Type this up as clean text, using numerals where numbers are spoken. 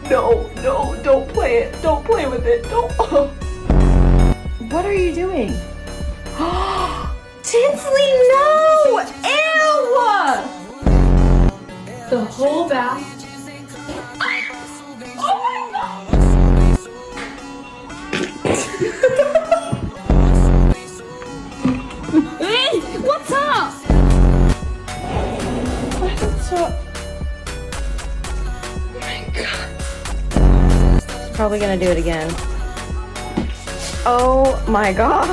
No, no, don't play it. Don't play with it. Don't. What are you doing? Tinsley, no! Ew! The whole bath. Oh my god! What's up? What's up? Oh my god. Probably gonna do it again. Oh my god.